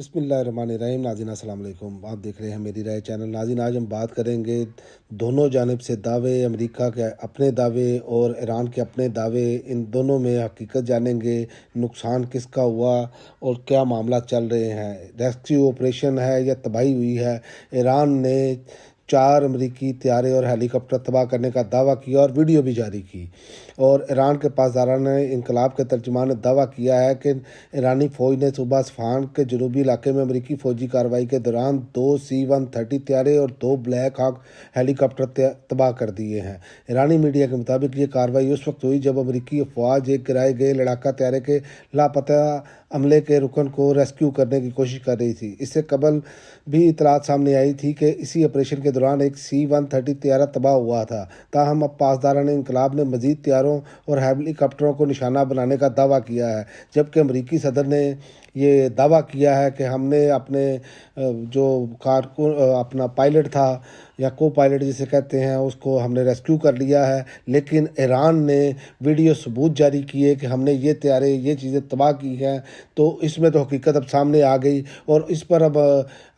बिस्मिल्लाहिर्रहमानिर्रहीम। नाज़रीन अस्सलाम वालेकुम। आप देख रहे हैं मेरी राय चैनल। नाज़रीन आज हम बात करेंगे दोनों जानिब से दावे, अमेरिका के अपने दावे और ईरान के अपने दावे, इन दोनों में हकीकत जानेंगे। नुकसान किसका हुआ और क्या मामला चल रहे हैं, रेस्क्यू ऑपरेशन है या तबाही हुई है। ईरान ने 4 अमरीकी तैयारे और हेलीकॉप्टर तबाह करने का दावा किया और वीडियो भी जारी की। और ईरान के पासदाराना इनकलाब के तर्जुमान ने दावा किया है कि ईरानी फ़ौज ने सुबह असफ़ान के जनूबी इलाके में अमरीकी फ़ौजी कार्रवाई के दौरान 2 C-130 तैयारे और 2 ब्लैक हॉक हेलीकॉप्टर तबाह कर दिए हैं। ईरानी मीडिया के मुताबिक ये कार्रवाई उस वक्त हुई जब अमरीकी अफवाज एक गिराए गए लड़ाका तैयारे के लापता अमले के रुकन को रेस्क्यू करने की कोशिश कर रही थी। इससे कबल भी इतलात सामने आई थी कि इसी ऑपरेशन के दौरान एक C-130 तैयारा तबाह हुआ था। ताहम अब पासदारान इनकलाब ने मज़ीद तैयारों और हेलीकॉप्टरों को निशाना बनाने का दावा किया है, जबकि अमरीकी सदर ने ये दावा किया है कि हमने अपने जो कारकुन अपना पायलट था या को पायलट जिसे कहते हैं उसको हमने रेस्क्यू कर लिया है। लेकिन ईरान ने वीडियो सबूत जारी किए कि हमने ये तैयारे ये चीज़ें तबाह की हैं। तो इसमें तो हकीकत अब सामने आ गई और इस पर अब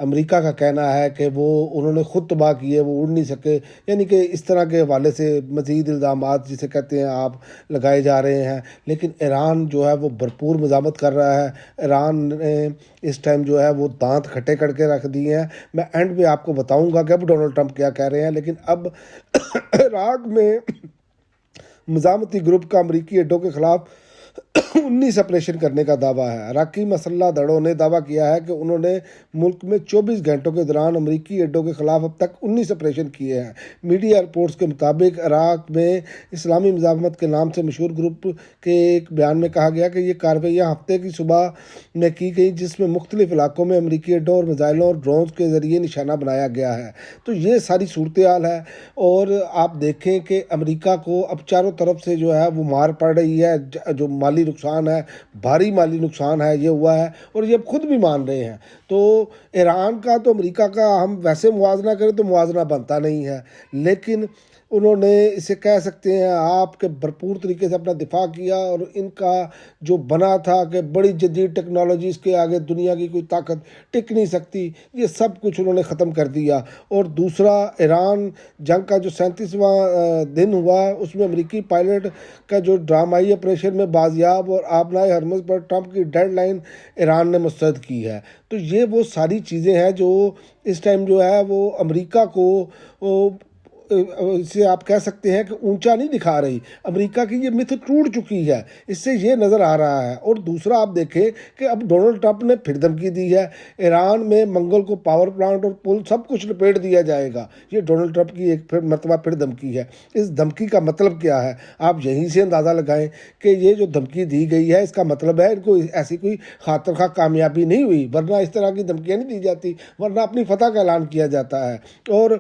अमेरिका का कहना है कि वो उन्होंने ख़ुद तबाह किए, वो उड़ नहीं सके। यानी कि इस तरह के हवाले से मज़ीद इल्ज़ामात जिसे कहते हैं आप लगाए जा रहे हैं। लेकिन ईरान जो है वो भरपूर मज़ामत कर रहा है। ईरान ने इस टाइम जो है वो दांत खट्टे करके रख दिए हैं। मैं एंड में आपको बताऊंगा कि अब डोनाल्ड ट्रंप क्या कह रहे हैं। लेकिन अब इराक में मज़ामती ग्रुप का अमरीकी अड्डों के खिलाफ 19 ऑपरेशन करने का दावा है। इराकी मसल्ह दड़ों ने दावा किया है कि उन्होंने मुल्क में 24 घंटों के दौरान अमरीकी अड्डों के खिलाफ अब तक 19 ऑपरेशन किए हैं। मीडिया रिपोर्ट्स के मुताबिक इराक में इस्लामी मुजाहमत के नाम से मशहूर ग्रुप के एक बयान में कहा गया कि ये कार्रवाइयाँ हफ्ते की सुबह में की गई, जिसमें मुख्तलिफ इलाकों में अमरीकी अड्डों और मिसाइलों और ड्रोन्स के ज़रिए निशाना बनाया गया है। तो ये सारी सूरत हाल है। और आप देखें कि अमरीका को अब चारों तरफ से जो है वो मार पड़ रही है। जो माली नुकसान है, भारी माली नुकसान है, ये हुआ है और ये खुद भी मान रहे हैं। तो ईरान का तो अमेरिका का हम वैसे मुआवजा करें तो मुआवजा बनता नहीं है, लेकिन उन्होंने इसे कह सकते हैं आपके भरपूर तरीके से अपना दिफा किया। और इनका जो बना था कि बड़ी जदीद टेक्नोलॉजी, इसके आगे दुनिया की कोई ताकत टिक नहीं सकती, ये सब कुछ उन्होंने ख़त्म कर दिया। और दूसरा, ईरान जंग का जो 37वां दिन हुआ उसमें अमेरिकी पायलट का जो ड्रामाई ऑपरेशन में बाजियाब और आबनाए हरमुज़ पर ट्रंप की डेडलाइन ईरान ने मुस्तरद की है। तो ये वो सारी चीज़ें हैं जो इस टाइम जो है वो अमेरिका को इसे आप कह सकते हैं कि ऊंचा नहीं दिखा रही। अमेरिका की ये मिथ टूट चुकी है, इससे ये नज़र आ रहा है। और दूसरा, आप देखें कि अब डोनाल्ड ट्रंप ने फिर धमकी दी है, ईरान में मंगल को पावर प्लांट और पुल सब कुछ लपेट दिया जाएगा। ये डोनाल्ड ट्रंप की एक मरतबा फिर धमकी है। इस धमकी का मतलब क्या है, आप यहीं से अंदाज़ा लगाएं कि ये जो धमकी दी गई है इसका मतलब है इनको ऐसी कोई खातिर खा कामयाबी नहीं हुई, वरना इस तरह की धमकियाँ नहीं दी जाती, वरना अपनी फतह का ऐलान किया जाता है। और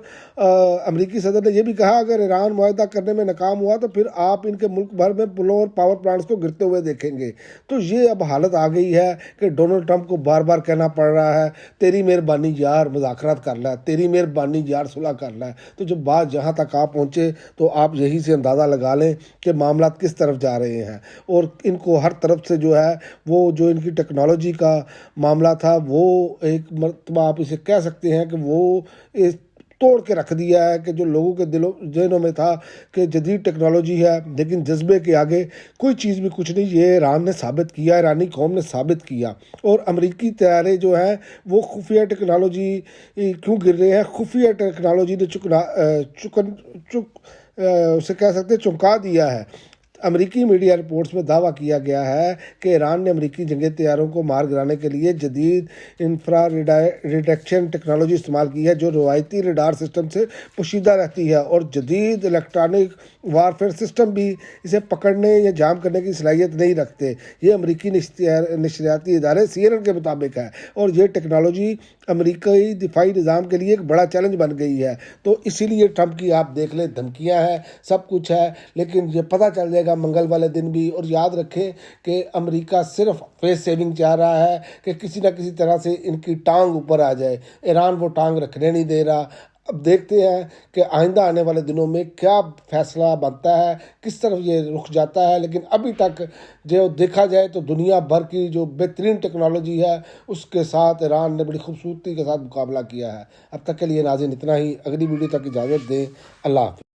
अमरीकी सदर ने यह भी कहा अगर ईरान मुआहदा करने में नाकाम हुआ तो फिर आप इनके मुल्क भर में पुलों और पावर प्लांट्स को गिरते हुए देखेंगे। तो ये अब हालत आ गई है कि डोनाल्ड ट्रंप को बार बार कहना पड़ रहा है तेरी मेहरबानी यार मुज़ाकरात कर ला, तेरी मेहरबानी यार सुलह कर ला। तो जब बात जहाँ तक आप पहुँचे तो आप यही से अंदाज़ा लगा लें कि मामला किस तरफ जा रहे हैं। और इनको हर तरफ से जो है वो जो इनकी टेक्नोलॉजी का मामला था वो एक मरतबा आप इसे कह सकते हैं कि वो इस तोड़ के रख दिया है कि जो लोगों के दिलों जहनों में था कि जदीद टेक्नोलॉजी है, लेकिन जज्बे के आगे कोई चीज़ भी कुछ नहीं। ये ईरान ने साबित किया, ईरानी कौम ने साबित किया। और अमेरिकी तैयारे जो हैं वो खुफिया टेक्नोलॉजी क्यों गिर रहे हैं, खुफिया टेक्नोलॉजी ने उसे कह सकते चौंका दिया है। अमरीकी मीडिया रिपोर्ट्स में दावा किया गया है कि ईरान ने अमरीकी जंगी तैयारों को मार गिराने के लिए जदीद इंफ्रा डिटेक्शन टेक्नोलॉजी इस्तेमाल की है, जो रवायती रडार सिस्टम से पोशीदा रहती है। और जदीद इलेक्ट्रॉनिक वारफेयर सिस्टम भी इसे पकड़ने या जाम करने की सलाहियत नहीं रखते। ये अमरीकी नशरियाती इदारे CNN के मुताबिक है। और ये टेक्नोलॉजी अमरीकी दिफाई निज़ाम के लिए एक बड़ा चैलेंज बन गई है। तो इसीलिए ट्रंप की आप देख लें धमकियाँ हैं, सब कुछ है, लेकिन ये पता चल जाएगा मंगल वाले दिन भी। और याद रखें कि अमेरिका सिर्फ फेस सेविंग चाह रहा है कि किसी ना किसी तरह से इनकी टांग ऊपर आ जाए। ईरान वो टांग रखने नहीं दे रहा। اب دیکھتے ہیں کہ آئندہ آنے والے دنوں میں کیا فیصلہ بنتا ہے، کس طرف یہ رخ جاتا ہے، لیکن ابھی تک جو دیکھا جائے تو دنیا بھر کی جو بہترین ٹیکنالوجی ہے اس کے ساتھ ایران نے بڑی خوبصورتی کے ساتھ مقابلہ کیا ہے۔ اب تک کے لیے ناظرین اتنا ہی، اگلی ویڈیو تک اجازت دیں، اللہ حافظ۔